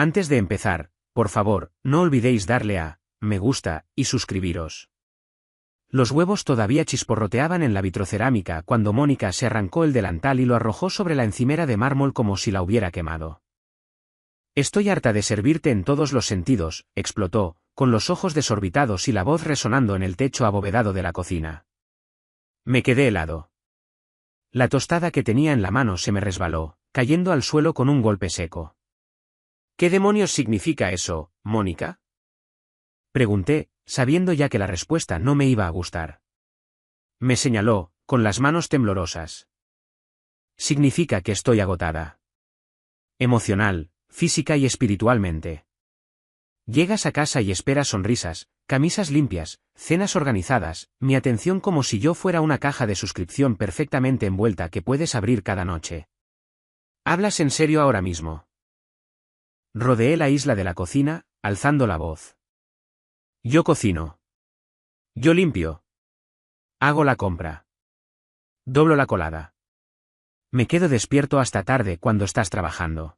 Antes de empezar, por favor, no olvidéis darle a me gusta y suscribiros. Los huevos todavía chisporroteaban en la vitrocerámica cuando Mónica se arrancó el delantal y lo arrojó sobre la encimera de mármol como si la hubiera quemado. Estoy harta de servirte en todos los sentidos, explotó, con los ojos desorbitados y la voz resonando en el techo abovedado de la cocina. Me quedé helado. La tostada que tenía en la mano se me resbaló, cayendo al suelo con un golpe seco. ¿Qué demonios significa eso, Mónica? Pregunté, sabiendo ya que la respuesta no me iba a gustar. Me señaló, con las manos temblorosas. Significa que estoy agotada. Emocional, física y espiritualmente. Llegas a casa y esperas sonrisas, camisas limpias, cenas organizadas, mi atención como si yo fuera una caja de suscripción perfectamente envuelta que puedes abrir cada noche. ¿Hablas en serio ahora mismo? Rodeé la isla de la cocina, alzando la voz. Yo cocino. Yo limpio. Hago la compra. Doblo la colada. Me quedo despierto hasta tarde cuando estás trabajando.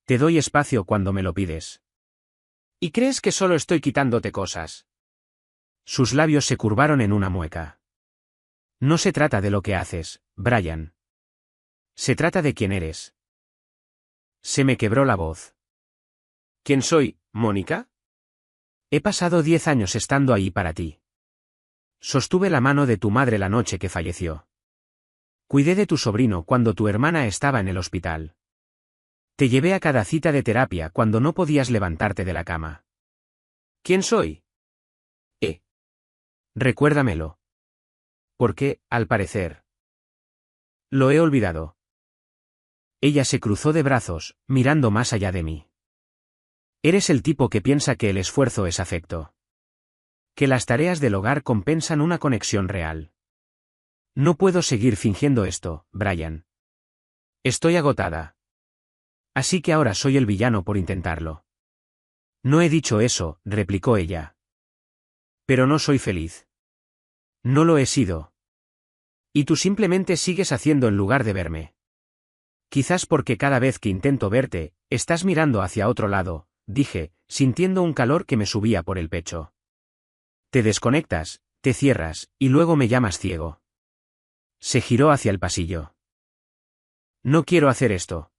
Te doy espacio cuando me lo pides. ¿Y crees que solo estoy quitándote cosas? Sus labios se curvaron en una mueca. No se trata de lo que haces, Brian. Se trata de quién eres. Se me quebró la voz. ¿Quién soy, Mónica? He pasado 10 años estando ahí para ti. Sostuve la mano de tu madre la noche que falleció. Cuidé de tu sobrino cuando tu hermana estaba en el hospital. Te llevé a cada cita de terapia cuando no podías levantarte de la cama. ¿Quién soy? Recuérdamelo. Porque, al parecer, lo he olvidado. Ella se cruzó de brazos, mirando más allá de mí. Eres el tipo que piensa que el esfuerzo es afecto. Que las tareas del hogar compensan una conexión real. No puedo seguir fingiendo esto, Brian. Estoy agotada. Así que ahora soy el villano por intentarlo. No he dicho eso, replicó ella. Pero no soy feliz. No lo he sido. Y tú simplemente sigues haciendo en lugar de verme. Quizás porque cada vez que intento verte, estás mirando hacia otro lado, dije, sintiendo un calor que me subía por el pecho. Te desconectas, te cierras, y luego me llamas ciego. Se giró hacia el pasillo. No quiero hacer esto.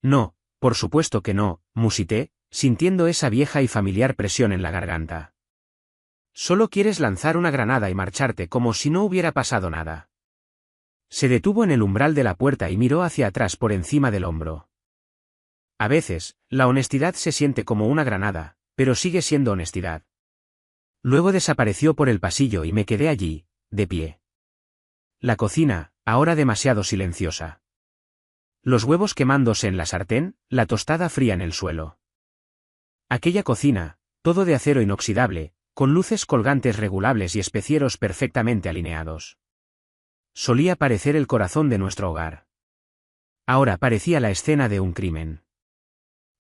No, por supuesto que no, musité, sintiendo esa vieja y familiar presión en la garganta. Solo quieres lanzar una granada y marcharte como si no hubiera pasado nada. Se detuvo en el umbral de la puerta y miró hacia atrás por encima del hombro. A veces, la honestidad se siente como una granada, pero sigue siendo honestidad. Luego desapareció por el pasillo y me quedé allí, de pie. La cocina, ahora demasiado silenciosa. Los huevos quemándose en la sartén, la tostada fría en el suelo. Aquella cocina, todo de acero inoxidable, con luces colgantes regulables y especieros perfectamente alineados. Solía parecer el corazón de nuestro hogar. Ahora parecía la escena de un crimen.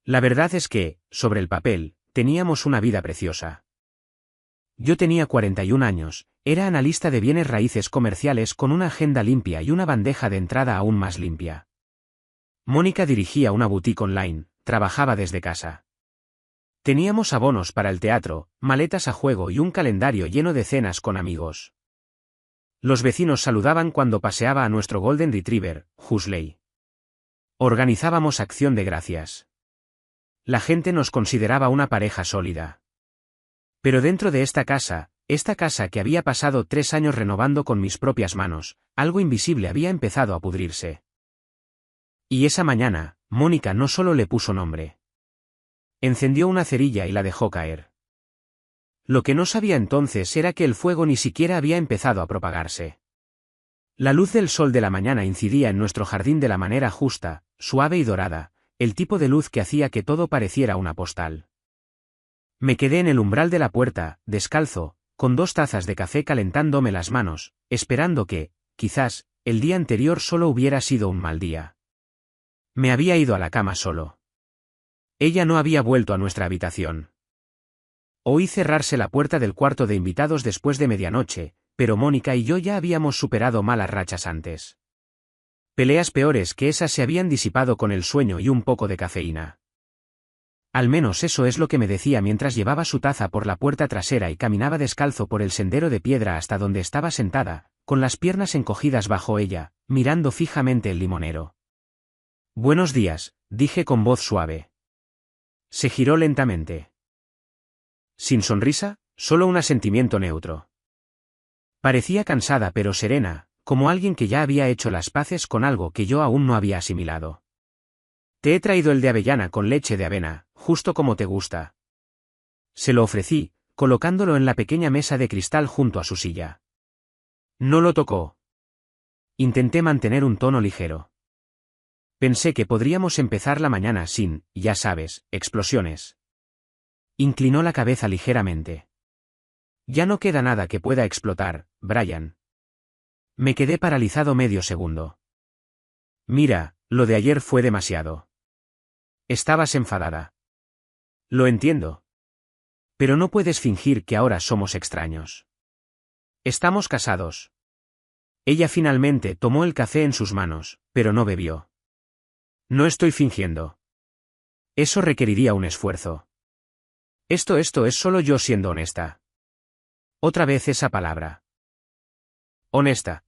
La verdad es que, sobre el papel, teníamos una vida preciosa. Yo tenía 41 años, era analista de bienes raíces comerciales con una agenda limpia y una bandeja de entrada aún más limpia. Mónica dirigía una boutique online, trabajaba desde casa. Teníamos abonos para el teatro, maletas a juego y un calendario lleno de cenas con amigos. Los vecinos saludaban cuando paseaba a nuestro Golden Retriever, Huxley. Organizábamos acción de gracias. La gente nos consideraba una pareja sólida. Pero dentro de esta casa que había pasado 3 años renovando con mis propias manos, algo invisible había empezado a pudrirse. Y esa mañana, Mónica no solo le puso nombre. Encendió una cerilla y la dejó caer. Lo que no sabía entonces era que el fuego ni siquiera había empezado a propagarse. La luz del sol de la mañana incidía en nuestro jardín de la manera justa, suave y dorada, el tipo de luz que hacía que todo pareciera una postal. Me quedé en el umbral de la puerta, descalzo, con 2 tazas de café calentándome las manos, esperando que, quizás, el día anterior solo hubiera sido un mal día. Me había ido a la cama solo. Ella no había vuelto a nuestra habitación. Oí cerrarse la puerta del cuarto de invitados después de medianoche, pero Mónica y yo ya habíamos superado malas rachas antes. Peleas peores que esas se habían disipado con el sueño y un poco de cafeína. Al menos eso es lo que me decía mientras llevaba su taza por la puerta trasera y caminaba descalzo por el sendero de piedra hasta donde estaba sentada, con las piernas encogidas bajo ella, mirando fijamente el limonero. Buenos días, dije con voz suave. Se giró lentamente. Sin sonrisa, solo un asentimiento neutro. Parecía cansada pero serena, como alguien que ya había hecho las paces con algo que yo aún no había asimilado. Te he traído el de avellana con leche de avena, justo como te gusta. Se lo ofrecí, colocándolo en la pequeña mesa de cristal junto a su silla. No lo tocó. Intenté mantener un tono ligero. Pensé que podríamos empezar la mañana sin, ya sabes, explosiones. Inclinó la cabeza ligeramente. Ya no queda nada que pueda explotar, Brian. Me quedé paralizado medio segundo. Mira, lo de ayer fue demasiado. Estabas enfadada. Lo entiendo. Pero no puedes fingir que ahora somos extraños. Estamos casados. Ella finalmente tomó el café en sus manos, pero no bebió. No estoy fingiendo. Eso requeriría un esfuerzo. Esto es solo yo siendo honesta. Otra vez esa palabra. Honesta.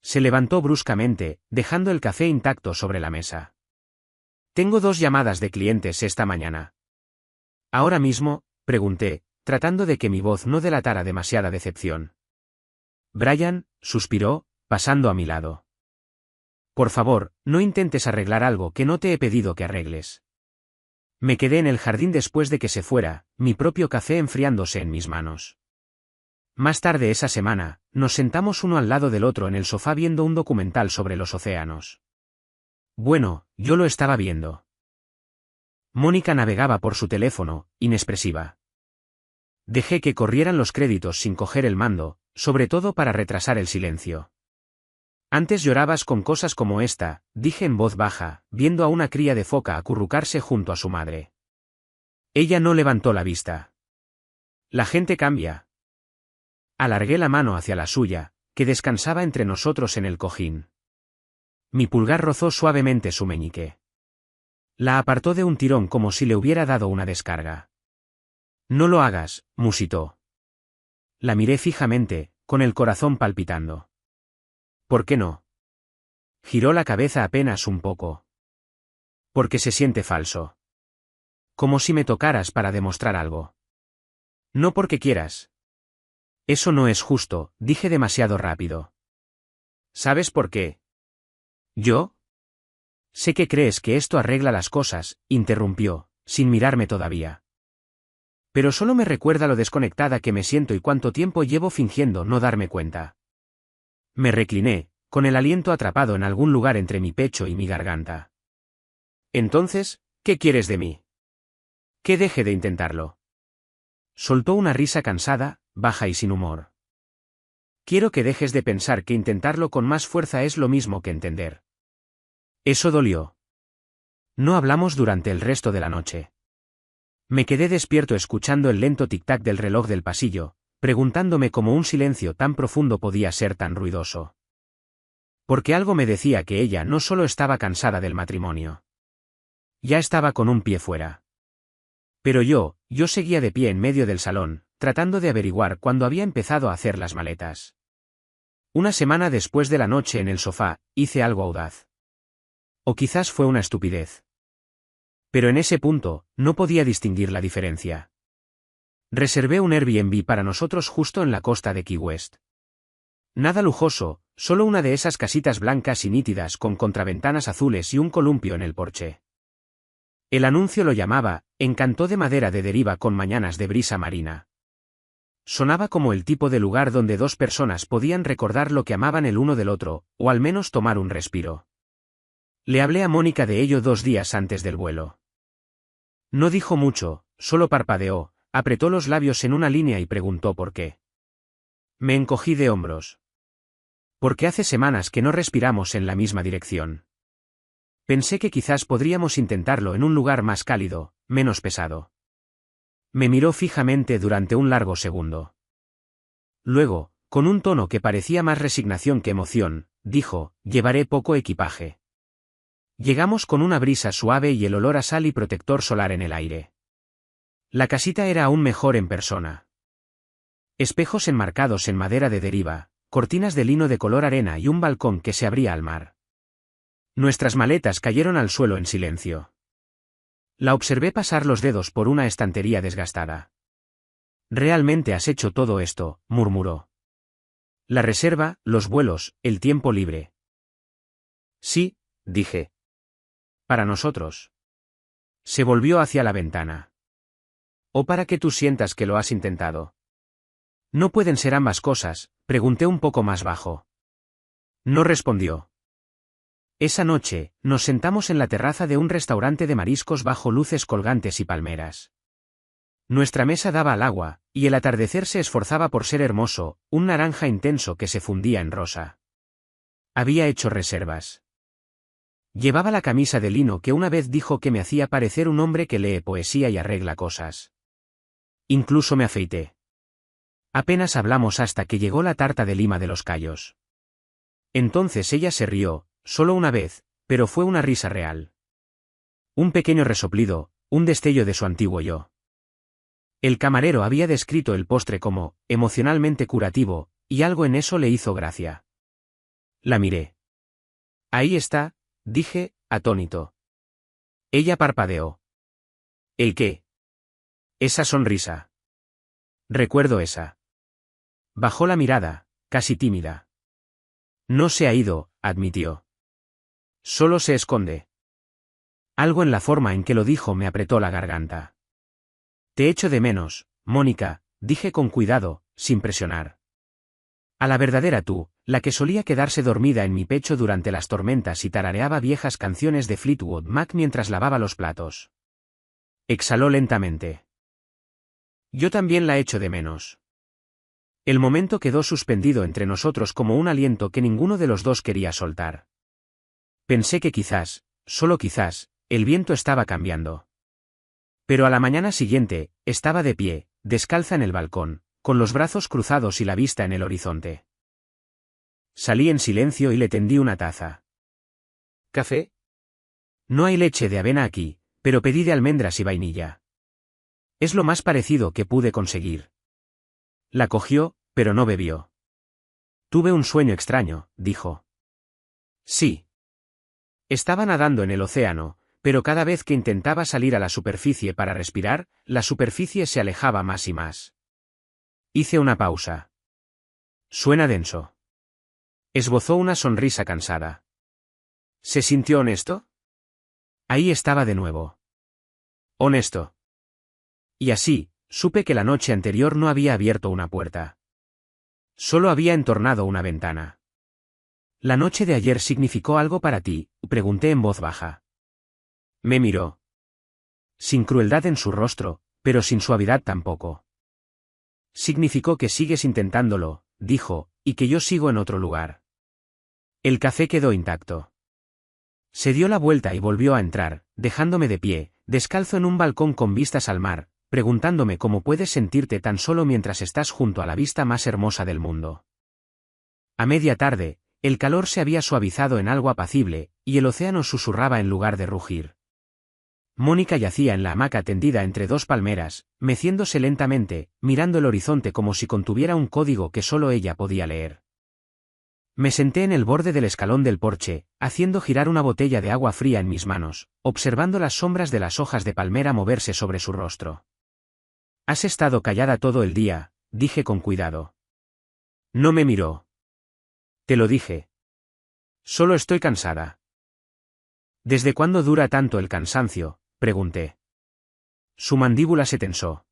Se levantó bruscamente, dejando el café intacto sobre la mesa. Tengo 2 llamadas de clientes esta mañana. Ahora mismo, pregunté, tratando de que mi voz no delatara demasiada decepción. Brian, suspiró, pasando a mi lado. Por favor, no intentes arreglar algo que no te he pedido que arregles. Me quedé en el jardín después de que se fuera, mi propio café enfriándose en mis manos. Más tarde esa semana, nos sentamos uno al lado del otro en el sofá viendo un documental sobre los océanos. Bueno, yo lo estaba viendo. Mónica navegaba por su teléfono, inexpresiva. Dejé que corrieran los créditos sin coger el mando, sobre todo para retrasar el silencio. Antes llorabas con cosas como esta, dije en voz baja, viendo a una cría de foca acurrucarse junto a su madre. Ella no levantó la vista. La gente cambia. Alargué la mano hacia la suya, que descansaba entre nosotros en el cojín. Mi pulgar rozó suavemente su meñique. La apartó de un tirón como si le hubiera dado una descarga. No lo hagas, musitó. La miré fijamente, con el corazón palpitando. ¿Por qué no? Giró la cabeza apenas un poco. Porque se siente falso. Como si me tocaras para demostrar algo. No porque quieras. Eso no es justo, dije demasiado rápido. ¿Sabes por qué? ¿Yo? Sé que crees que esto arregla las cosas, interrumpió, sin mirarme todavía. Pero solo me recuerda lo desconectada que me siento y cuánto tiempo llevo fingiendo no darme cuenta. Me recliné, con el aliento atrapado en algún lugar entre mi pecho y mi garganta. Entonces, ¿qué quieres de mí? Que deje de intentarlo. Soltó una risa cansada, baja y sin humor. Quiero que dejes de pensar que intentarlo con más fuerza es lo mismo que entender. Eso dolió. No hablamos durante el resto de la noche. Me quedé despierto escuchando el lento tic-tac del reloj del pasillo, preguntándome cómo un silencio tan profundo podía ser tan ruidoso. Porque algo me decía que ella no solo estaba cansada del matrimonio. Ya estaba con un pie fuera. Pero yo seguía de pie en medio del salón, tratando de averiguar cuándo había empezado a hacer las maletas. Una semana después de la noche en el sofá, hice algo audaz. O quizás fue una estupidez. Pero en ese punto, no podía distinguir la diferencia. Reservé un Airbnb para nosotros justo en la costa de Key West. Nada lujoso, solo una de esas casitas blancas y nítidas con contraventanas azules y un columpio en el porche. El anuncio lo llamaba, Encanto de madera de deriva con mañanas de brisa marina. Sonaba como el tipo de lugar donde 2 personas podían recordar lo que amaban el uno del otro, o al menos tomar un respiro. Le hablé a Mónica de ello 2 días antes del vuelo. No dijo mucho, solo parpadeó, apretó los labios en una línea y preguntó por qué. Me encogí de hombros. Porque hace semanas que no respiramos en la misma dirección. Pensé que quizás podríamos intentarlo en un lugar más cálido, menos pesado. Me miró fijamente durante un largo segundo. Luego, con un tono que parecía más resignación que emoción, dijo, llevaré poco equipaje. Llegamos con una brisa suave y el olor a sal y protector solar en el aire. La casita era aún mejor en persona. Espejos enmarcados en madera de deriva, cortinas de lino de color arena y un balcón que se abría al mar. Nuestras maletas cayeron al suelo en silencio. La observé pasar los dedos por una estantería desgastada. «¿Realmente has hecho todo esto?», murmuró. «La reserva, los vuelos, el tiempo libre». «Sí», dije. «Para nosotros». Se volvió hacia la ventana. «¿O para que tú sientas que lo has intentado?» «¿No pueden ser ambas cosas?», pregunté un poco más bajo. No respondió. Esa noche, nos sentamos en la terraza de un restaurante de mariscos bajo luces colgantes y palmeras. Nuestra mesa daba al agua, y el atardecer se esforzaba por ser hermoso, un naranja intenso que se fundía en rosa. Había hecho reservas. Llevaba la camisa de lino que una vez dijo que me hacía parecer un hombre que lee poesía y arregla cosas. Incluso me afeité. Apenas hablamos hasta que llegó la tarta de Lima de los Cayos. Entonces ella se rió, solo una vez, pero fue una risa real. Un pequeño resoplido, un destello de su antiguo yo. El camarero había descrito el postre como emocionalmente curativo, y algo en eso le hizo gracia. La miré. «Ahí está», dije, atónito. Ella parpadeó. «¿El qué?» «Esa sonrisa». «Recuerdo esa». Bajó la mirada, casi tímida. «No se ha ido», admitió. «Solo se esconde». Algo en la forma en que lo dijo me apretó la garganta. «Te echo de menos, Mónica», dije con cuidado, sin presionar. A la verdadera tú, la que solía quedarse dormida en mi pecho durante las tormentas y tarareaba viejas canciones de Fleetwood Mac mientras lavaba los platos. Exhaló lentamente. «Yo también la echo de menos». El momento quedó suspendido entre nosotros como un aliento que ninguno de los dos quería soltar. Pensé que quizás, solo quizás, el viento estaba cambiando. Pero a la mañana siguiente, estaba de pie, descalza en el balcón, con los brazos cruzados y la vista en el horizonte. Salí en silencio y le tendí una taza. «¿Café?» «No hay leche de avena aquí, pero pedí de almendras y vainilla. Es lo más parecido que pude conseguir». La cogió, pero no bebió. «Tuve un sueño extraño», dijo. «Sí». Estaba nadando en el océano, pero cada vez que intentaba salir a la superficie para respirar, la superficie se alejaba más y más. Hice una pausa. «Suena denso». Esbozó una sonrisa cansada. ¿Se sintió honesto? Ahí estaba de nuevo. Honesto. Y así, supe que la noche anterior no había abierto una puerta. Solo había entornado una ventana. «¿La noche de ayer significó algo para ti?», pregunté en voz baja. Me miró. Sin crueldad en su rostro, pero sin suavidad tampoco. «Significó que sigues intentándolo», dijo, «y que yo sigo en otro lugar». El café quedó intacto. Se dio la vuelta y volvió a entrar, dejándome de pie, descalzo en un balcón con vistas al mar, preguntándome cómo puedes sentirte tan solo mientras estás junto a la vista más hermosa del mundo. A media tarde, el calor se había suavizado en algo apacible, y el océano susurraba en lugar de rugir. Mónica yacía en la hamaca tendida entre dos palmeras, meciéndose lentamente, mirando el horizonte como si contuviera un código que solo ella podía leer. Me senté en el borde del escalón del porche, haciendo girar una botella de agua fría en mis manos, observando las sombras de las hojas de palmera moverse sobre su rostro. «Has estado callada todo el día», dije con cuidado. No me miró. «Te lo dije. Solo estoy cansada». «¿Desde cuándo dura tanto el cansancio?», pregunté. Su mandíbula se tensó.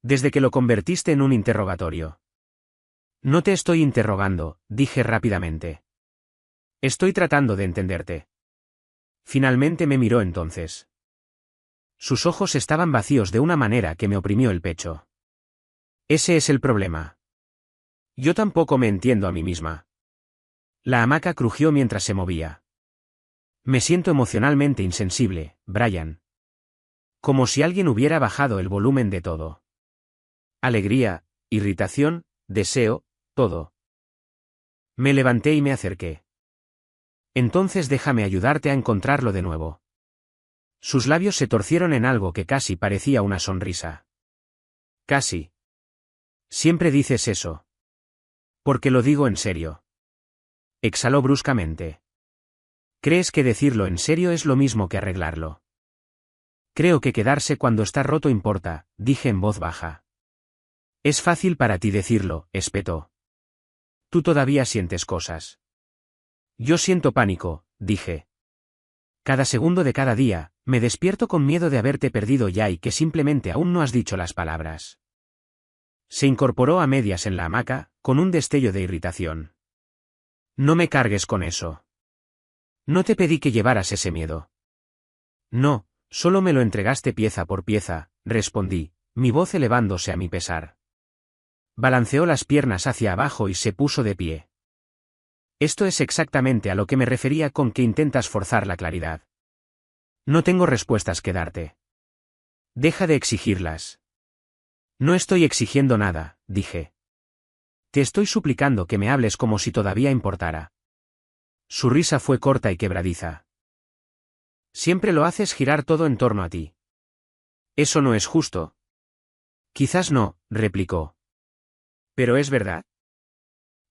«Desde que lo convertiste en un interrogatorio». «No te estoy interrogando», dije rápidamente. «Estoy tratando de entenderte». Finalmente me miró entonces. Sus ojos estaban vacíos de una manera que me oprimió el pecho. «Ese es el problema. Yo tampoco me entiendo a mí misma». La hamaca crujió mientras se movía. «Me siento emocionalmente insensible, Brian». Como si alguien hubiera bajado el volumen de todo. Alegría, irritación, deseo, todo. Me levanté y me acerqué. Entonces déjame ayudarte a encontrarlo de nuevo. Sus labios se torcieron en algo que casi parecía una sonrisa. Casi. Siempre dices eso. Porque lo digo en serio. Exhaló bruscamente. ¿Crees que decirlo en serio es lo mismo que arreglarlo? Creo que quedarse cuando está roto importa, dije en voz baja. Es fácil para ti decirlo, espetó. Tú todavía sientes cosas. Yo siento pánico, dije. Cada segundo de cada día, me despierto con miedo de haberte perdido ya y que simplemente aún no has dicho las palabras. Se incorporó a medias en la hamaca, con un destello de irritación. No me cargues con eso. No te pedí que llevaras ese miedo. No, solo me lo entregaste pieza por pieza, respondí, mi voz elevándose a mi pesar. Balanceó las piernas hacia abajo y se puso de pie. Esto es exactamente a lo que me refería con que intentas forzar la claridad. No tengo respuestas que darte. Deja de exigirlas. No estoy exigiendo nada, dije. Te estoy suplicando que me hables como si todavía importara. Su risa fue corta y quebradiza. Siempre lo haces girar todo en torno a ti. Eso no es justo. Quizás no, replicó. Pero es verdad.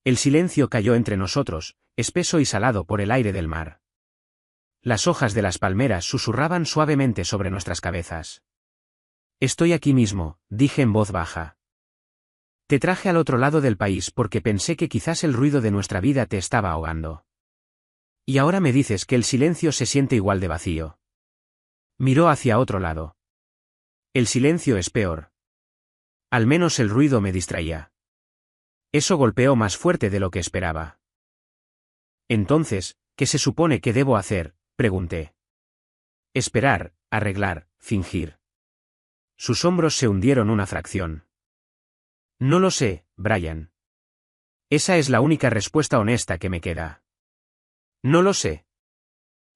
El silencio cayó entre nosotros, espeso y salado por el aire del mar. Las hojas de las palmeras susurraban suavemente sobre nuestras cabezas. Estoy aquí mismo, dije en voz baja. Te traje al otro lado del país porque pensé que quizás el ruido de nuestra vida te estaba ahogando. Y ahora me dices que el silencio se siente igual de vacío. Miró hacia otro lado. El silencio es peor. Al menos el ruido me distraía. Eso golpeó más fuerte de lo que esperaba. Entonces, ¿qué se supone que debo hacer?, pregunté. Esperar, arreglar, fingir. Sus hombros se hundieron una fracción. No lo sé, Brian. Esa es la única respuesta honesta que me queda. No lo sé.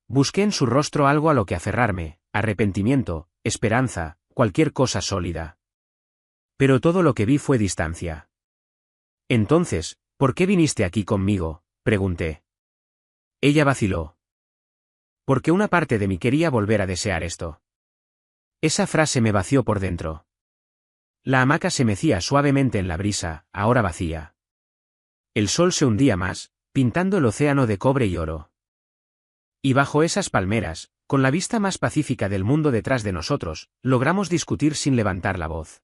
Busqué en su rostro algo a lo que aferrarme, arrepentimiento, esperanza, cualquier cosa sólida. Pero todo lo que vi fue distancia. Entonces, ¿por qué viniste aquí conmigo?, pregunté. Ella vaciló. Porque una parte de mí quería volver a desear esto. Esa frase me vació por dentro. La hamaca se mecía suavemente en la brisa, ahora vacía. El sol se hundía más, pintando el océano de cobre y oro. Y bajo esas palmeras, con la vista más pacífica del mundo detrás de nosotros, logramos discutir sin levantar la voz.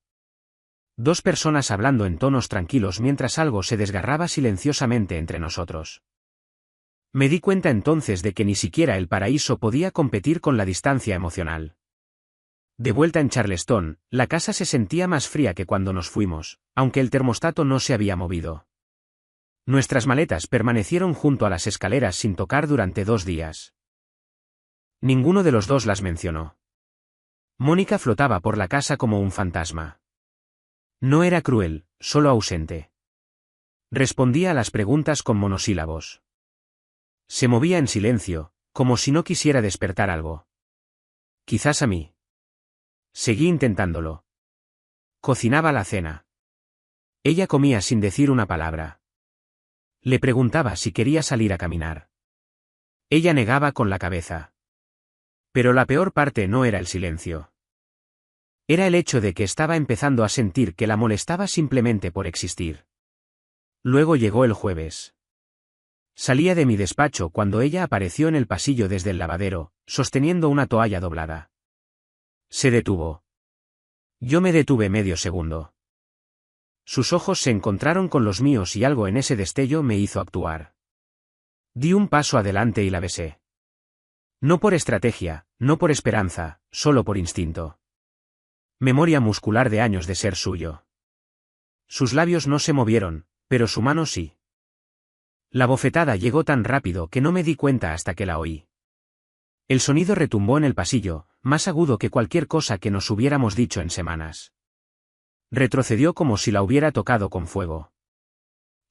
Dos personas hablando en tonos tranquilos mientras algo se desgarraba silenciosamente entre nosotros. Me di cuenta entonces de que ni siquiera el paraíso podía competir con la distancia emocional. De vuelta en Charleston, la casa se sentía más fría que cuando nos fuimos, aunque el termostato no se había movido. Nuestras maletas permanecieron junto a las escaleras sin tocar durante 2 días. Ninguno de los dos las mencionó. Mónica flotaba por la casa como un fantasma. No era cruel, solo ausente. Respondía a las preguntas con monosílabos. Se movía en silencio, como si no quisiera despertar algo. Quizás a mí. Seguí intentándolo. Cocinaba la cena. Ella comía sin decir una palabra. Le preguntaba si quería salir a caminar. Ella negaba con la cabeza. Pero la peor parte no era el silencio. Era el hecho de que estaba empezando a sentir que la molestaba simplemente por existir. Luego llegó el jueves. Salía de mi despacho cuando ella apareció en el pasillo desde el lavadero, sosteniendo una toalla doblada. Se detuvo. Yo me detuve medio segundo. Sus ojos se encontraron con los míos y algo en ese destello me hizo actuar. Di un paso adelante y la besé. No por estrategia, no por esperanza, solo por instinto. Memoria muscular de años de ser suyo. Sus labios no se movieron, pero su mano sí. La bofetada llegó tan rápido que no me di cuenta hasta que la oí. El sonido retumbó en el pasillo, más agudo que cualquier cosa que nos hubiéramos dicho en semanas. Retrocedió como si la hubiera tocado con fuego.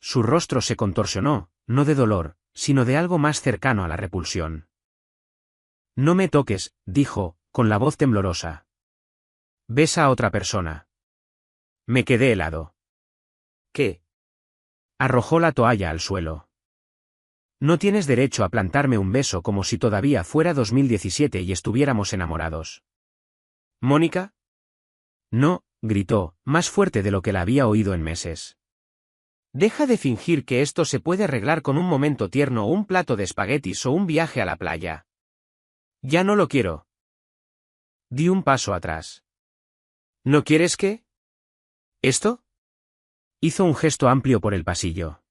Su rostro se contorsionó, no de dolor, sino de algo más cercano a la repulsión. No me toques, dijo, con la voz temblorosa. Besa a otra persona. Me quedé helado. ¿Qué? Arrojó la toalla al suelo. No tienes derecho a plantarme un beso como si todavía fuera 2017 y estuviéramos enamorados. ¿Mónica? No, gritó, más fuerte de lo que la había oído en meses. Deja de fingir que esto se puede arreglar con un momento tierno o un plato de espaguetis o un viaje a la playa. Ya no lo quiero. Di un paso atrás. ¿No quieres qué? ¿Esto? Hizo un gesto amplio por el pasillo.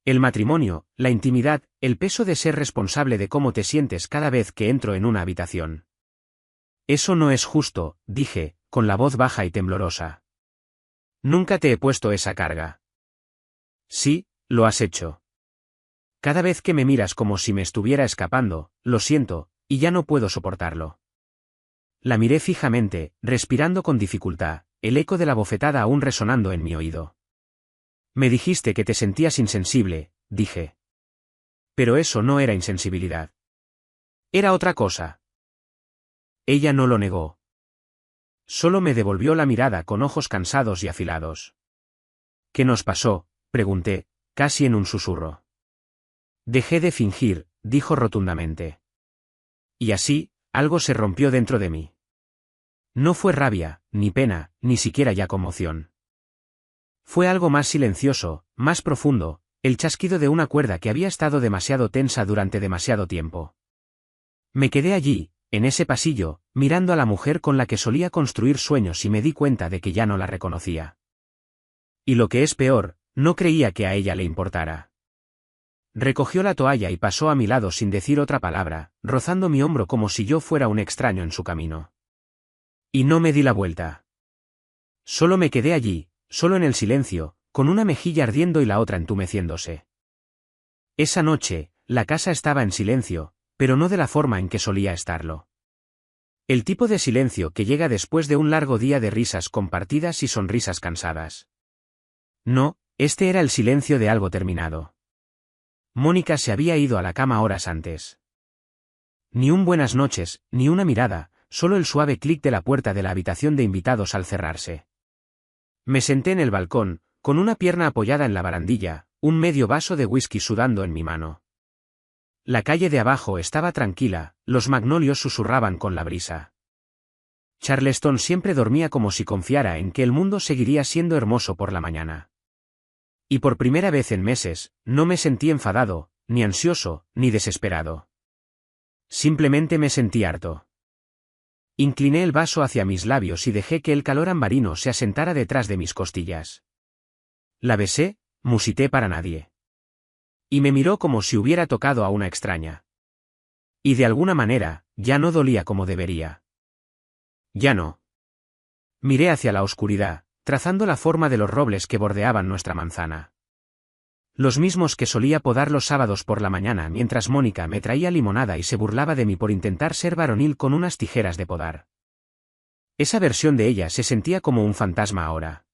El matrimonio, la intimidad, el peso de ser responsable de cómo te sientes cada vez que entro en una habitación. Eso no es justo, dije, con la voz baja y temblorosa. Nunca te he puesto esa carga. Sí, lo has hecho. Cada vez que me miras como si me estuviera escapando, lo siento, y ya no puedo soportarlo. La miré fijamente, respirando con dificultad, el eco de la bofetada aún resonando en mi oído. Me dijiste que te sentías insensible, dije. Pero eso no era insensibilidad. Era otra cosa. Ella no lo negó. Solo me devolvió la mirada con ojos cansados y afilados. ¿Qué nos pasó?, pregunté, casi en un susurro. Dejé de fingir, dijo rotundamente. Y así, algo se rompió dentro de mí. No fue rabia, ni pena, ni siquiera ya conmoción. Fue algo más silencioso, más profundo, el chasquido de una cuerda que había estado demasiado tensa durante demasiado tiempo. Me quedé allí, en ese pasillo, mirando a la mujer con la que solía construir sueños y me di cuenta de que ya no la reconocía. Y lo que es peor, no creía que a ella le importara. Recogió la toalla y pasó a mi lado sin decir otra palabra, rozando mi hombro como si yo fuera un extraño en su camino. Y no me di la vuelta. Solo me quedé allí, solo en el silencio, con una mejilla ardiendo y la otra entumeciéndose. Esa noche, la casa estaba en silencio, pero no de la forma en que solía estarlo. El tipo de silencio que llega después de un largo día de risas compartidas y sonrisas cansadas. No, este era el silencio de algo terminado. Mónica se había ido a la cama horas antes. Ni un buenas noches, ni una mirada, solo el suave clic de la puerta de la habitación de invitados al cerrarse. Me senté en el balcón, con una pierna apoyada en la barandilla, un medio vaso de whisky sudando en mi mano. La calle de abajo estaba tranquila, los magnolios susurraban con la brisa. Charleston siempre dormía como si confiara en que el mundo seguiría siendo hermoso por la mañana. Y por primera vez en meses, no me sentí enfadado, ni ansioso, ni desesperado. Simplemente me sentí harto. Incliné el vaso hacia mis labios y dejé que el calor ambarino se asentara detrás de mis costillas. La besé, musité para nadie. Y me miró como si hubiera tocado a una extraña. Y de alguna manera, ya no dolía como debería. Ya no. Miré hacia la oscuridad, trazando la forma de los robles que bordeaban nuestra manzana. Los mismos que solía podar los sábados por la mañana mientras Mónica me traía limonada y se burlaba de mí por intentar ser varonil con unas tijeras de podar. Esa versión de ella se sentía como un fantasma ahora.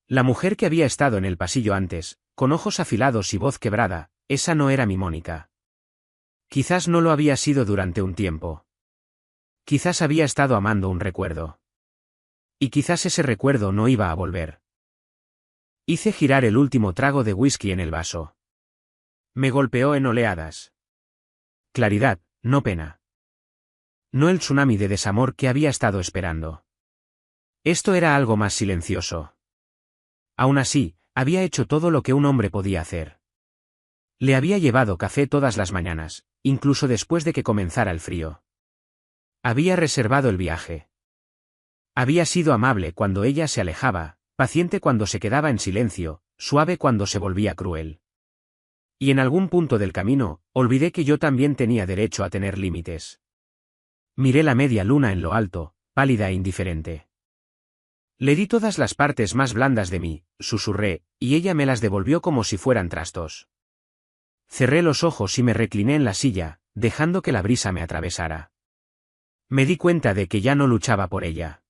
La mujer que había estado en el pasillo antes, con ojos afilados y voz quebrada, esa no era mi Mónica. Quizás no lo había sido durante un tiempo. Quizás había estado amando un recuerdo. Y quizás ese recuerdo no iba a volver. Hice girar el último trago de whisky en el vaso. Me golpeó en oleadas. Claridad, no pena. No el tsunami de desamor que había estado esperando. Esto era algo más silencioso. Aún así, había hecho todo lo que un hombre podía hacer. Le había llevado café todas las mañanas, incluso después de que comenzara el frío. Había reservado el viaje. Había sido amable cuando ella se alejaba, paciente cuando se quedaba en silencio, suave cuando se volvía cruel. Y en algún punto del camino, olvidé que yo también tenía derecho a tener límites. Miré la media luna en lo alto, pálida e indiferente. Le di todas las partes más blandas de mí, susurré, y ella me las devolvió como si fueran trastos. Cerré los ojos y me recliné en la silla, dejando que la brisa me atravesara. Me di cuenta de que ya no luchaba por ella.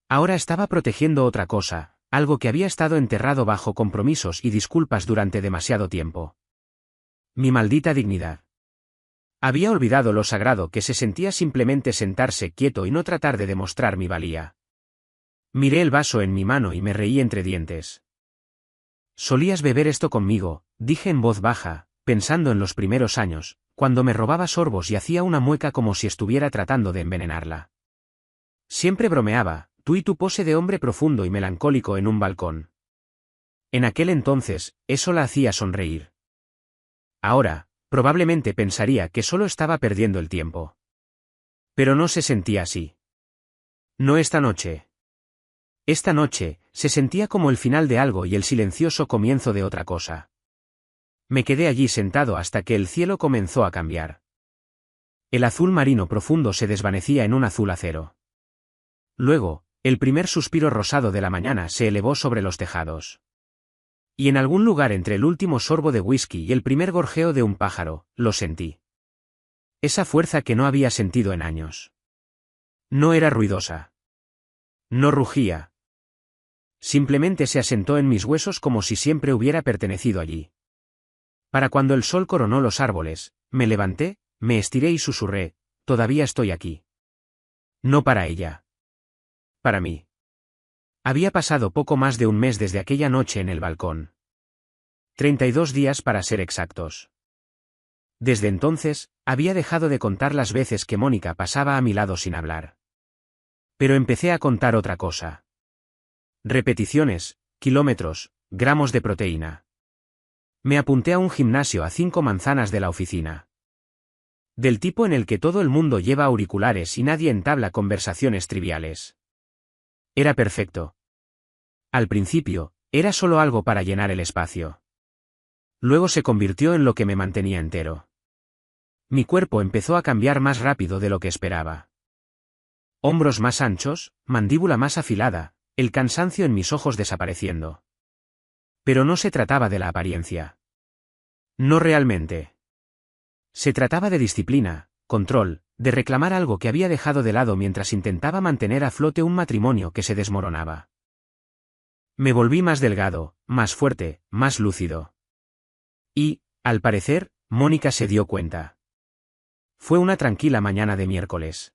Ahora estaba protegiendo otra cosa, algo que había estado enterrado bajo compromisos y disculpas durante demasiado tiempo. Mi maldita dignidad. Había olvidado lo sagrado que se sentía simplemente sentarse quieto y no tratar de demostrar mi valía. Miré el vaso en mi mano y me reí entre dientes. Solías beber esto conmigo, dije en voz baja, pensando en los primeros años, cuando me robaba sorbos y hacía una mueca como si estuviera tratando de envenenarla. Siempre bromeaba, tú y tu pose de hombre profundo y melancólico en un balcón. En aquel entonces, eso la hacía sonreír. Ahora, probablemente pensaría que solo estaba perdiendo el tiempo. Pero no se sentía así. No esta noche. Esta noche, se sentía como el final de algo y el silencioso comienzo de otra cosa. Me quedé allí sentado hasta que el cielo comenzó a cambiar. El azul marino profundo se desvanecía en un azul acero. Luego, el primer suspiro rosado de la mañana se elevó sobre los tejados. Y en algún lugar entre el último sorbo de whisky y el primer gorjeo de un pájaro, lo sentí. Esa fuerza que no había sentido en años. No era ruidosa. No rugía. Simplemente se asentó en mis huesos como si siempre hubiera pertenecido allí. Para cuando el sol coronó los árboles, me levanté, me estiré y susurré, todavía estoy aquí. No para ella. Para mí. Había pasado poco más de un mes desde aquella noche en el balcón. 32 días para ser exactos. Desde entonces, había dejado de contar las veces que Mónica pasaba a mi lado sin hablar. Pero empecé a contar otra cosa. Repeticiones, kilómetros, gramos de proteína. Me apunté a un gimnasio a 5 manzanas de la oficina. Del tipo en el que todo el mundo lleva auriculares y nadie entabla conversaciones triviales. Era perfecto. Al principio, era solo algo para llenar el espacio. Luego se convirtió en lo que me mantenía entero. Mi cuerpo empezó a cambiar más rápido de lo que esperaba. Hombros más anchos, mandíbula más afilada, el cansancio en mis ojos desapareciendo. Pero no se trataba de la apariencia. No realmente. Se trataba de disciplina, control, de reclamar algo que había dejado de lado mientras intentaba mantener a flote un matrimonio que se desmoronaba. Me volví más delgado, más fuerte, más lúcido. Y, al parecer, Mónica se dio cuenta. Fue una tranquila mañana de miércoles.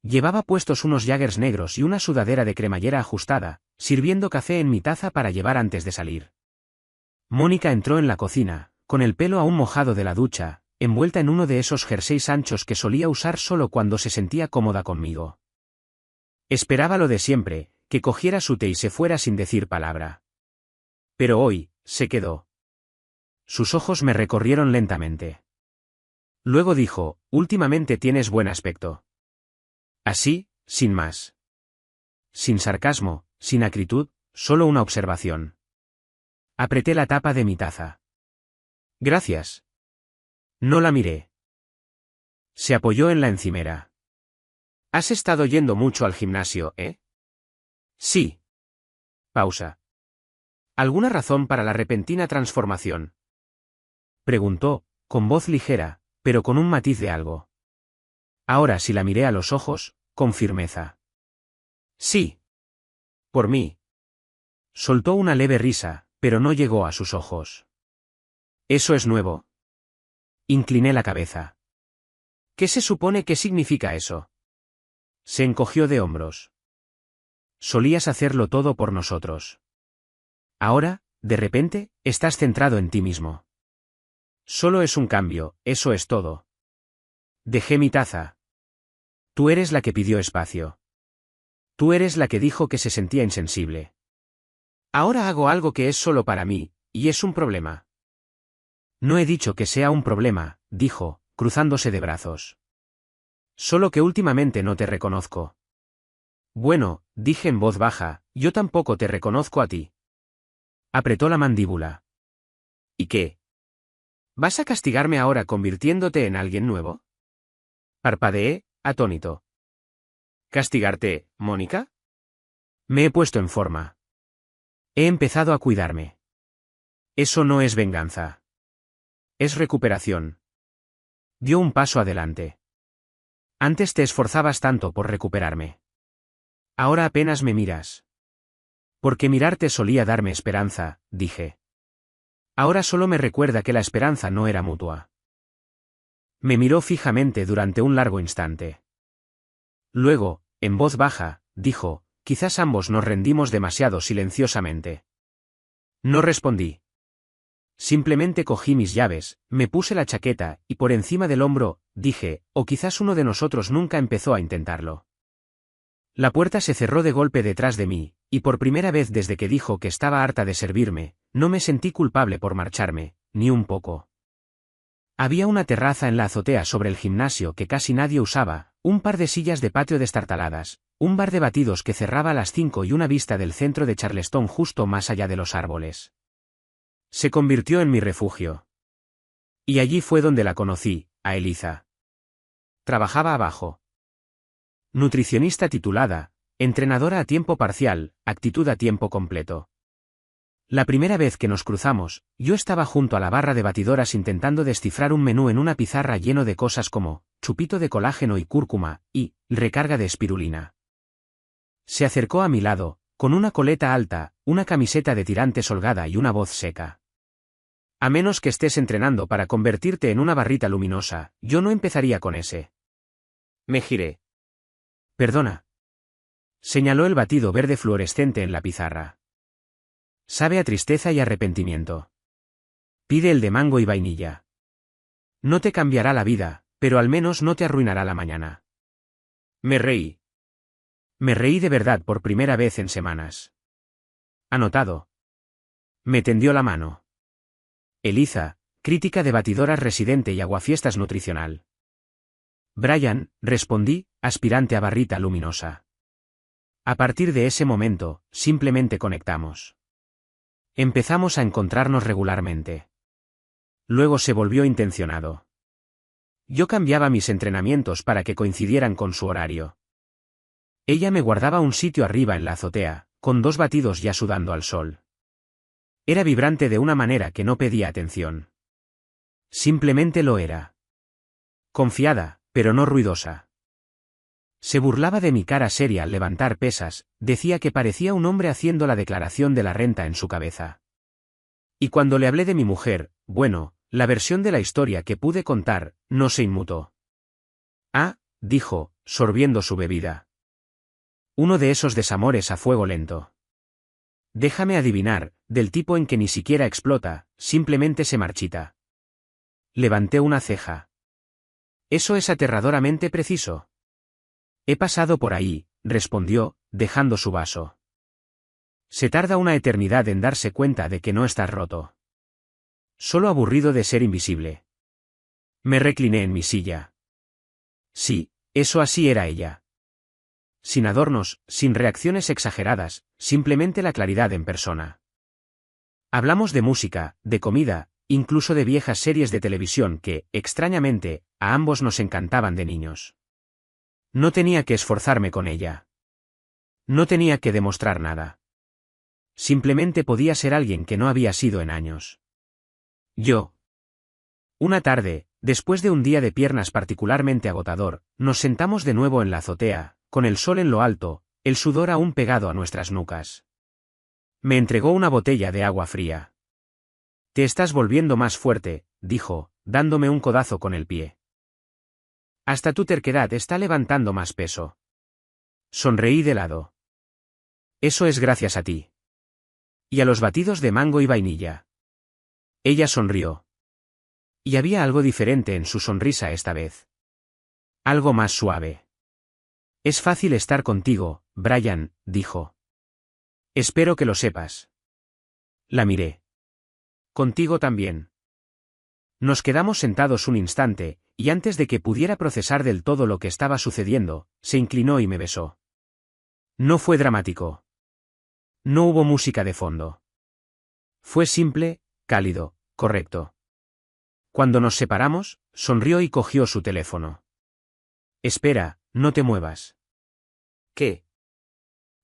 Llevaba puestos unos Jaggers negros y una sudadera de cremallera ajustada, sirviendo café en mi taza para llevar antes de salir. Mónica entró en la cocina, con el pelo aún mojado de la ducha, envuelta en uno de esos jerseys anchos que solía usar solo cuando se sentía cómoda conmigo. Esperaba lo de siempre, que cogiera su té y se fuera sin decir palabra. Pero hoy, se quedó. Sus ojos me recorrieron lentamente. Luego dijo, últimamente tienes buen aspecto. Así, sin más. Sin sarcasmo, sin acritud, solo una observación. Apreté la tapa de mi taza. Gracias. No la miré. Se apoyó en la encimera. ¿Has estado yendo mucho al gimnasio, eh? Sí. Pausa. ¿Alguna razón para la repentina transformación? Preguntó, con voz ligera, pero con un matiz de algo. Ahora sí la miré a los ojos, con firmeza. Sí. Por mí. Soltó una leve risa, pero no llegó a sus ojos. ¿Eso es nuevo? Incliné la cabeza. ¿Qué se supone que significa eso? Se encogió de hombros. Solías hacerlo todo por nosotros. Ahora, de repente, estás centrado en ti mismo. Solo es un cambio, eso es todo. Dejé mi taza. Tú eres la que pidió espacio. Tú eres la que dijo que se sentía insensible. Ahora hago algo que es solo para mí, y es un problema. No he dicho que sea un problema, dijo, cruzándose de brazos. Solo que últimamente no te reconozco. Bueno, dije en voz baja, yo tampoco te reconozco a ti. Apretó la mandíbula. ¿Y qué? ¿Vas a castigarme ahora convirtiéndote en alguien nuevo? Parpadeé, atónito. ¿Castigarte, Mónica? Me he puesto en forma. He empezado a cuidarme. Eso no es venganza. Es recuperación. Dio un paso adelante. Antes te esforzabas tanto por recuperarme. Ahora apenas me miras. Porque mirarte solía darme esperanza, dije. Ahora solo me recuerda que la esperanza no era mutua. Me miró fijamente durante un largo instante. Luego, en voz baja, dijo, quizás ambos nos rendimos demasiado silenciosamente. No respondí. Simplemente cogí mis llaves, me puse la chaqueta, y por encima del hombro, dije, o quizás uno de nosotros nunca empezó a intentarlo. La puerta se cerró de golpe detrás de mí, y por primera vez desde que dijo que estaba harta de servirme, no me sentí culpable por marcharme, ni un poco. Había una terraza en la azotea sobre el gimnasio que casi nadie usaba, un par de sillas de patio destartaladas, un bar de batidos que cerraba a las 5 y una vista del centro de Charleston justo más allá de los árboles. Se convirtió en mi refugio. Y allí fue donde la conocí, a Eliza. Trabajaba abajo. Nutricionista titulada, entrenadora a tiempo parcial, actitud a tiempo completo. La primera vez que nos cruzamos, yo estaba junto a la barra de batidoras intentando descifrar un menú en una pizarra lleno de cosas como chupito de colágeno y cúrcuma, y recarga de espirulina. Se acercó a mi lado, con una coleta alta, una camiseta de tirantes holgada y una voz seca. A menos que estés entrenando para convertirte en una barrita luminosa, yo no empezaría con ese. Me giré. Perdona. Señaló el batido verde fluorescente en la pizarra. Sabe a tristeza y arrepentimiento. Pide el de mango y vainilla. No te cambiará la vida, pero al menos no te arruinará la mañana. Me reí. Me reí de verdad por primera vez en semanas. Anotado. Me tendió la mano. Eliza, crítica de batidoras residente y aguafiestas nutricional. Brian, respondí, aspirante a barrita luminosa. A partir de ese momento, simplemente conectamos. Empezamos a encontrarnos regularmente. Luego se volvió intencionado. Yo cambiaba mis entrenamientos para que coincidieran con su horario. Ella me guardaba un sitio arriba en la azotea, con 2 batidos ya sudando al sol. Era vibrante de una manera que no pedía atención. Simplemente lo era. Confiada, pero no ruidosa. Se burlaba de mi cara seria al levantar pesas, decía que parecía un hombre haciendo la declaración de la renta en su cabeza. Y cuando le hablé de mi mujer, bueno, la versión de la historia que pude contar, no se inmutó. Ah, dijo, sorbiendo su bebida. Uno de esos desamores a fuego lento. Déjame adivinar, del tipo en que ni siquiera explota, simplemente se marchita. Levanté una ceja. Eso es aterradoramente preciso. He pasado por ahí, respondió, dejando su vaso. Se tarda una eternidad en darse cuenta de que no estás roto. Solo aburrido de ser invisible. Me recliné en mi silla. Sí, eso así era ella. Sin adornos, sin reacciones exageradas, simplemente la claridad en persona. Hablamos de música, de comida, incluso de viejas series de televisión que, extrañamente, a ambos nos encantaban de niños. No tenía que esforzarme con ella. No tenía que demostrar nada. Simplemente podía ser alguien que no había sido en años. Yo. Una tarde, después de un día de piernas particularmente agotador, nos sentamos de nuevo en la azotea, con el sol en lo alto, el sudor aún pegado a nuestras nucas. Me entregó una botella de agua fría. Te estás volviendo más fuerte, dijo, dándome un codazo con el pie. Hasta tu terquedad está levantando más peso. Sonreí de lado. Eso es gracias a ti. Y a los batidos de mango y vainilla. Ella sonrió. Y había algo diferente en su sonrisa esta vez. Algo más suave. Es fácil estar contigo, Brian, dijo. Espero que lo sepas. La miré. Contigo también. Nos quedamos sentados un instante, y antes de que pudiera procesar del todo lo que estaba sucediendo, se inclinó y me besó. No fue dramático. No hubo música de fondo. Fue simple, cálido, correcto. Cuando nos separamos, sonrió y cogió su teléfono. Espera, no te muevas. ¿Qué?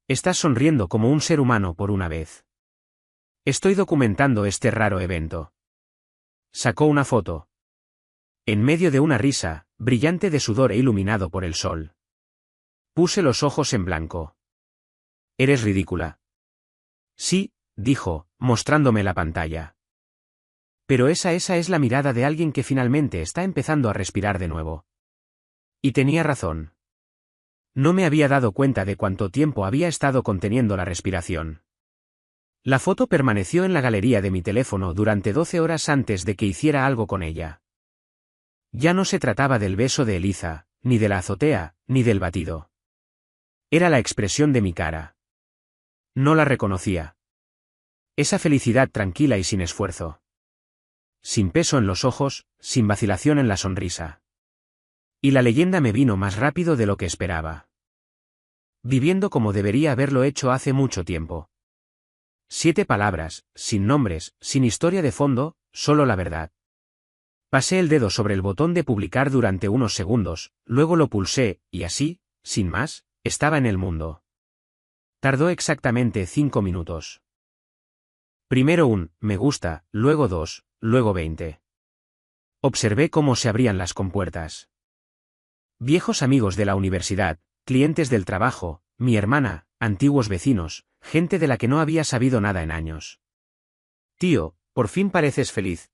Estás sonriendo como un ser humano por una vez. Estoy documentando este raro evento. Sacó una foto. En medio de una risa, brillante de sudor e iluminado por el sol. Puse los ojos en blanco. Eres ridícula. Sí, dijo, mostrándome la pantalla. Pero esa es la mirada de alguien que finalmente está empezando a respirar de nuevo. Y tenía razón. No me había dado cuenta de cuánto tiempo había estado conteniendo la respiración. La foto permaneció en la galería de mi teléfono durante 12 horas antes de que hiciera algo con ella. Ya no se trataba del beso de Eliza, ni de la azotea, ni del batido. Era la expresión de mi cara. No la reconocía. Esa felicidad tranquila y sin esfuerzo. Sin peso en los ojos, sin vacilación en la sonrisa. Y la leyenda me vino más rápido de lo que esperaba. Viviendo como debería haberlo hecho hace mucho tiempo. 7 palabras, sin nombres, sin historia de fondo, solo la verdad. Pasé el dedo sobre el botón de publicar durante unos segundos, luego lo pulsé, y así, sin más, estaba en el mundo. Tardó exactamente 5 minutos. Primero un me gusta, luego 2, luego 20. Observé cómo se abrían las compuertas. Viejos amigos de la universidad, clientes del trabajo, mi hermana, antiguos vecinos, gente de la que no había sabido nada en años. Tío, por fin pareces feliz.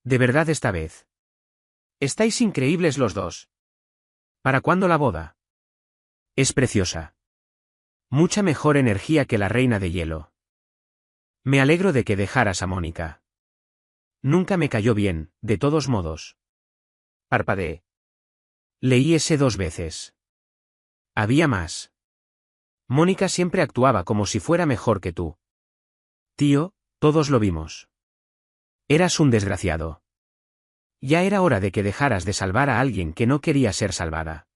De verdad esta vez. Estáis increíbles los dos. ¿Para cuándo la boda? Es preciosa. Mucha mejor energía que la reina de hielo. Me alegro de que dejaras a Mónica. Nunca me cayó bien, de todos modos. Parpadeé. Leí ese 2 veces. Había más. Mónica siempre actuaba como si fuera mejor que tú. Tío, todos lo vimos. Eras un desgraciado. Ya era hora de que dejaras de salvar a alguien que no quería ser salvada.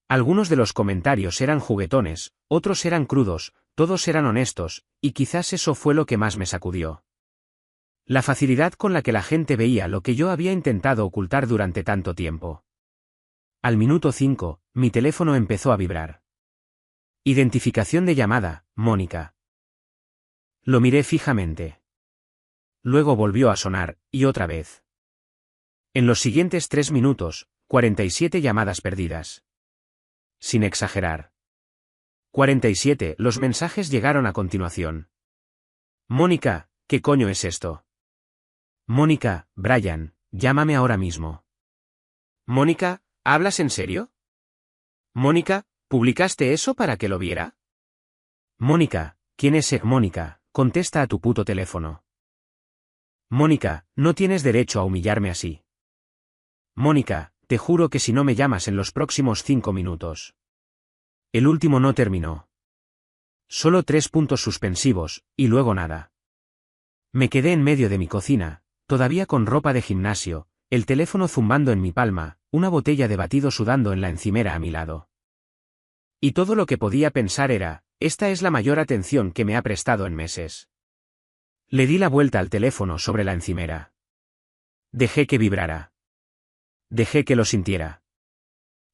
Algunos de los comentarios eran juguetones, otros eran crudos, todos eran honestos, y quizás eso fue lo que más me sacudió. La facilidad con la que la gente veía lo que yo había intentado ocultar durante tanto tiempo. Al minuto 5, mi teléfono empezó a vibrar. Identificación de llamada, Mónica. Lo miré fijamente. Luego volvió a sonar, y otra vez. En los siguientes 3 minutos, 47 llamadas perdidas. Sin exagerar. 47, los mensajes llegaron a continuación. Mónica, ¿qué coño es esto? Mónica, Brian, llámame ahora mismo. Mónica, ¿hablas en serio? Mónica, ¿publicaste eso para que lo viera? Mónica, ¿quién es Mónica? Contesta a tu puto teléfono. Mónica, no tienes derecho a humillarme así. Mónica, te juro que si no me llamas en los próximos 5 minutos. El último no terminó. Solo 3 puntos suspensivos, y luego nada. Me quedé en medio de mi cocina, todavía con ropa de gimnasio, el teléfono zumbando en mi palma, una botella de batido sudando en la encimera a mi lado. Y todo lo que podía pensar era, esta es la mayor atención que me ha prestado en meses. Le di la vuelta al teléfono sobre la encimera. Dejé que vibrara. Dejé que lo sintiera.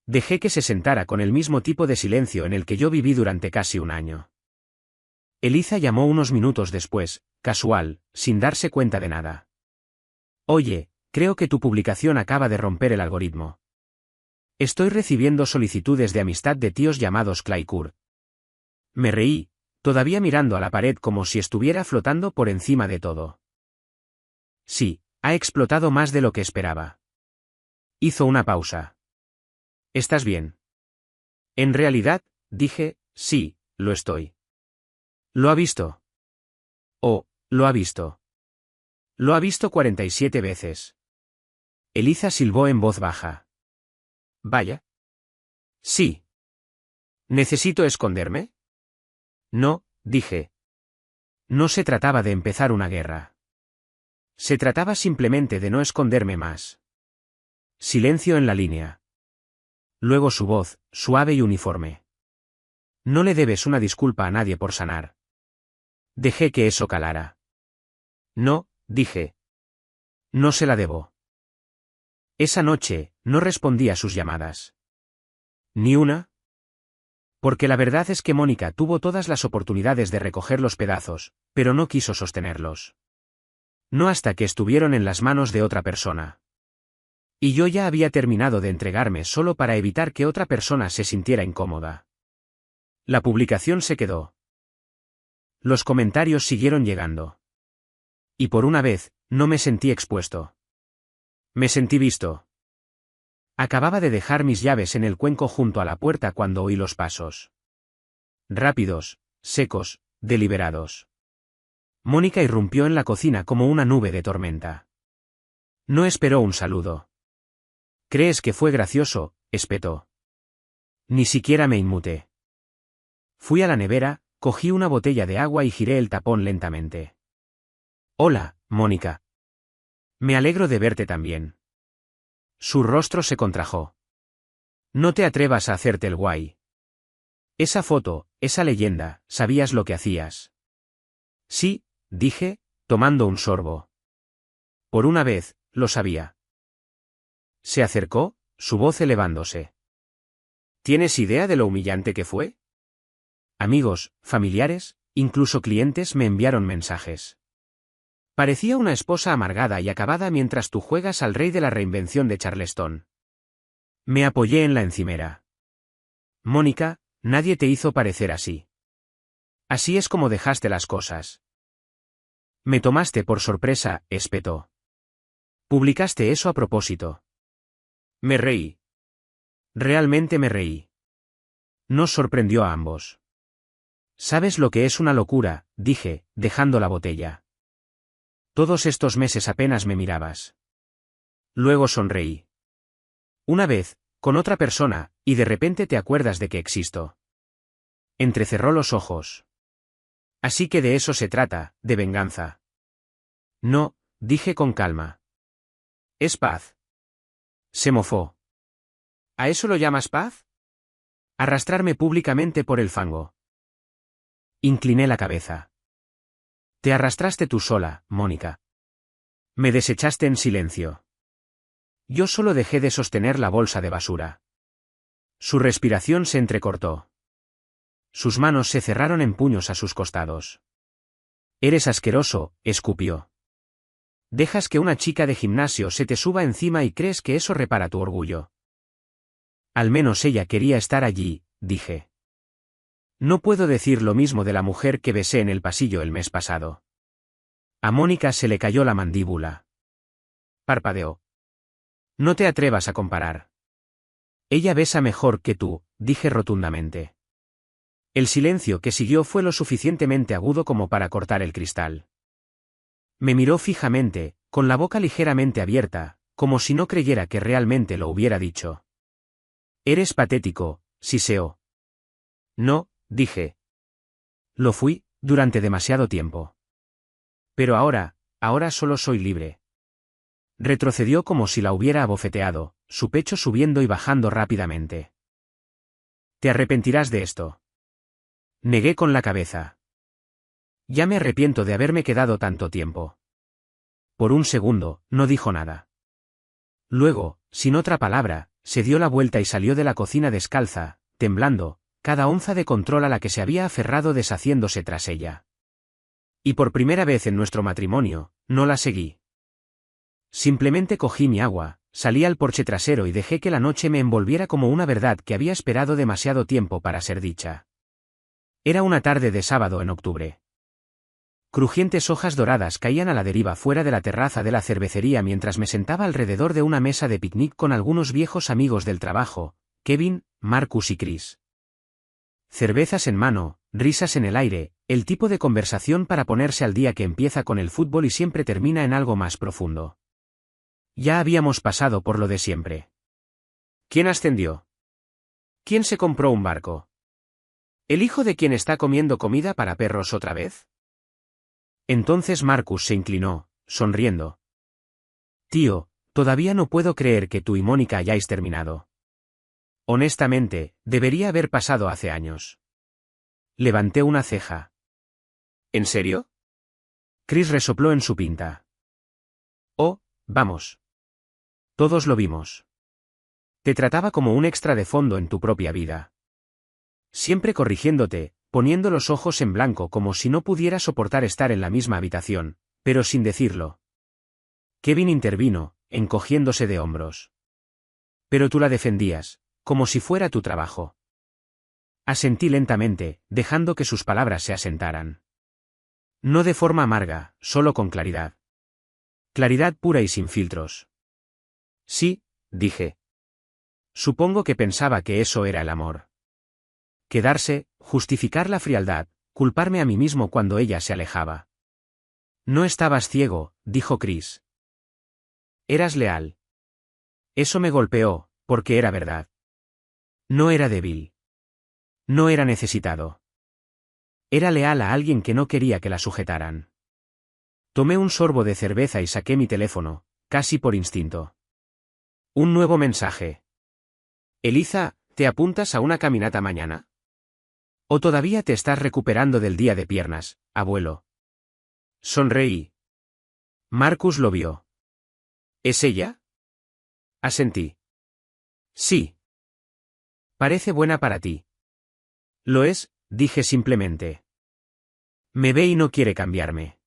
Dejé que se sentara con el mismo tipo de silencio en el que yo viví durante casi un año. Eliza llamó unos minutos después, casual, sin darse cuenta de nada. Oye, creo que tu publicación acaba de romper el algoritmo. Estoy recibiendo solicitudes de amistad de tíos llamados Claycourt. Me reí, todavía mirando a la pared como si estuviera flotando por encima de todo. Sí, ha explotado más de lo que esperaba. Hizo una pausa. ¿Estás bien? En realidad, dije, sí, lo estoy. ¿Lo ha visto? Oh, lo ha visto. Lo ha visto 47 veces. Eliza silbó en voz baja. Vaya. Sí. ¿Necesito esconderme? No, dije. No se trataba de empezar una guerra. Se trataba simplemente de no esconderme más. Silencio en la línea. Luego su voz, suave y uniforme. No le debes una disculpa a nadie por sanar. Dejé que eso calara. No, dije. No se la debo. Esa noche, no respondí a sus llamadas. ¿Ni una? Porque la verdad es que Mónica tuvo todas las oportunidades de recoger los pedazos, pero no quiso sostenerlos. No hasta que estuvieron en las manos de otra persona. Y yo ya había terminado de entregarme solo para evitar que otra persona se sintiera incómoda. La publicación se quedó. Los comentarios siguieron llegando. Y por una vez, no me sentí expuesto. Me sentí visto. Acababa de dejar mis llaves en el cuenco junto a la puerta cuando oí los pasos. Rápidos, secos, deliberados. Mónica irrumpió en la cocina como una nube de tormenta. No esperó un saludo. ¿Crees que fue gracioso?, espetó. Ni siquiera me inmuté. Fui a la nevera, cogí una botella de agua y giré el tapón lentamente. Hola, Mónica. Me alegro de verte también. Su rostro se contrajo. No te atrevas a hacerte el guay. Esa foto, esa leyenda, ¿sabías lo que hacías? Sí, dije, tomando un sorbo. Por una vez, lo sabía. Se acercó, su voz elevándose. ¿Tienes idea de lo humillante que fue? Amigos, familiares, incluso clientes me enviaron mensajes. Parecía una esposa amargada y acabada mientras tú juegas al rey de la reinvención de Charleston. Me apoyé en la encimera. Mónica, nadie te hizo parecer así. Así es como dejaste las cosas. Me tomaste por sorpresa, espetó. Publicaste eso a propósito. Me reí. Realmente me reí. Nos sorprendió a ambos. ¿Sabes lo que es una locura?, dije, dejando la botella. Todos estos meses apenas me mirabas. Luego sonreí. Una vez, con otra persona, y de repente te acuerdas de que existo. Entrecerró los ojos. Así que de eso se trata, de venganza. No, dije con calma. Es paz. Se mofó. ¿A eso lo llamas paz? Arrastrarme públicamente por el fango. Incliné la cabeza. Te arrastraste tú sola, Mónica. Me desechaste en silencio. Yo solo dejé de sostener la bolsa de basura. Su respiración se entrecortó. Sus manos se cerraron en puños a sus costados. Eres asqueroso, escupió. Dejas que una chica de gimnasio se te suba encima y crees que eso repara tu orgullo. Al menos ella quería estar allí, dije. No puedo decir lo mismo de la mujer que besé en el pasillo el mes pasado. A Mónica se le cayó la mandíbula. Parpadeó. No te atrevas a comparar. Ella besa mejor que tú, dije rotundamente. El silencio que siguió fue lo suficientemente agudo como para cortar el cristal. Me miró fijamente, con la boca ligeramente abierta, como si no creyera que realmente lo hubiera dicho. Eres patético, siseó. No, dije. Lo fui, durante demasiado tiempo. Pero ahora solo soy libre. Retrocedió como si la hubiera abofeteado, su pecho subiendo y bajando rápidamente. Te arrepentirás de esto. Negué con la cabeza. Ya me arrepiento de haberme quedado tanto tiempo. Por un segundo, no dijo nada. Luego, sin otra palabra, se dio la vuelta y salió de la cocina descalza, temblando, cada onza de control a la que se había aferrado deshaciéndose tras ella. Y por primera vez en nuestro matrimonio, no la seguí. Simplemente cogí mi agua, salí al porche trasero y dejé que la noche me envolviera como una verdad que había esperado demasiado tiempo para ser dicha. Era una tarde de sábado en octubre. Crujientes hojas doradas caían a la deriva fuera de la terraza de la cervecería mientras me sentaba alrededor de una mesa de picnic con algunos viejos amigos del trabajo, Kevin, Marcus y Chris. Cervezas en mano, risas en el aire, el tipo de conversación para ponerse al día que empieza con el fútbol y siempre termina en algo más profundo. Ya habíamos pasado por lo de siempre. ¿Quién ascendió? ¿Quién se compró un barco? ¿El hijo de quien está comiendo comida para perros otra vez? Entonces Marcus se inclinó, sonriendo. Tío, todavía no puedo creer que tú y Mónica hayáis terminado. Honestamente, debería haber pasado hace años. Levanté una ceja. ¿En serio? Chris resopló en su pinta. Oh, vamos. Todos lo vimos. Te trataba como un extra de fondo en tu propia vida. Siempre corrigiéndote, poniendo los ojos en blanco como si no pudiera soportar estar en la misma habitación, pero sin decirlo. Kevin intervino, encogiéndose de hombros. Pero tú la defendías, como si fuera tu trabajo. Asentí lentamente, dejando que sus palabras se asentaran. No de forma amarga, solo con claridad. Claridad pura y sin filtros. Sí, dije. Supongo que pensaba que eso era el amor. Quedarse, justificar la frialdad, culparme a mí mismo cuando ella se alejaba. No estabas ciego, dijo Chris. Eras leal. Eso me golpeó, porque era verdad. No era débil. No era necesitado. Era leal a alguien que no quería que la sujetaran. Tomé un sorbo de cerveza y saqué mi teléfono, casi por instinto. Un nuevo mensaje. Eliza, ¿te apuntas a una caminata mañana? ¿O todavía te estás recuperando del día de piernas, abuelo? Sonreí. Marcus lo vio. ¿Es ella? Asentí. Sí. Parece buena para ti. Lo es, dije simplemente. Me ve y no quiere cambiarme.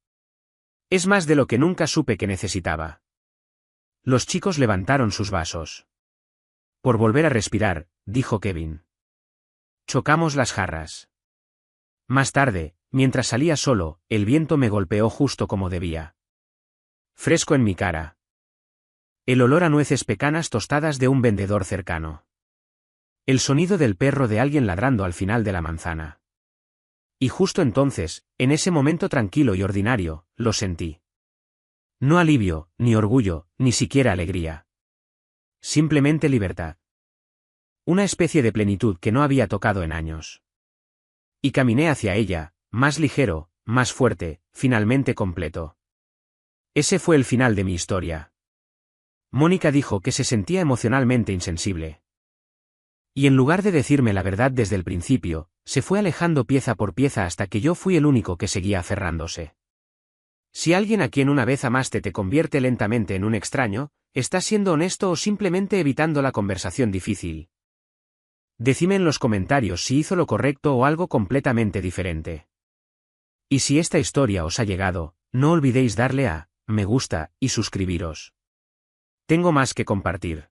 Es más de lo que nunca supe que necesitaba. Los chicos levantaron sus vasos. Por volver a respirar, dijo Kevin. Chocamos las jarras. Más tarde, mientras salía solo, el viento me golpeó justo como debía. Fresco en mi cara. El olor a nueces pecanas tostadas de un vendedor cercano. El sonido del perro de alguien ladrando al final de la manzana. Y justo entonces, en ese momento tranquilo y ordinario, lo sentí. No alivio, ni orgullo, ni siquiera alegría. Simplemente libertad. Una especie de plenitud que no había tocado en años. Y caminé hacia ella, más ligero, más fuerte, finalmente completo. Ese fue el final de mi historia. Mónica dijo que se sentía emocionalmente insensible. Y en lugar de decirme la verdad desde el principio, se fue alejando pieza por pieza hasta que yo fui el único que seguía aferrándose. Si alguien a quien una vez amaste te convierte lentamente en un extraño, ¿estás siendo honesto o simplemente evitando la conversación difícil? Decidme en los comentarios si hizo lo correcto o algo completamente diferente. Y si esta historia os ha llegado, no olvidéis darle a me gusta y suscribiros. Tengo más que compartir.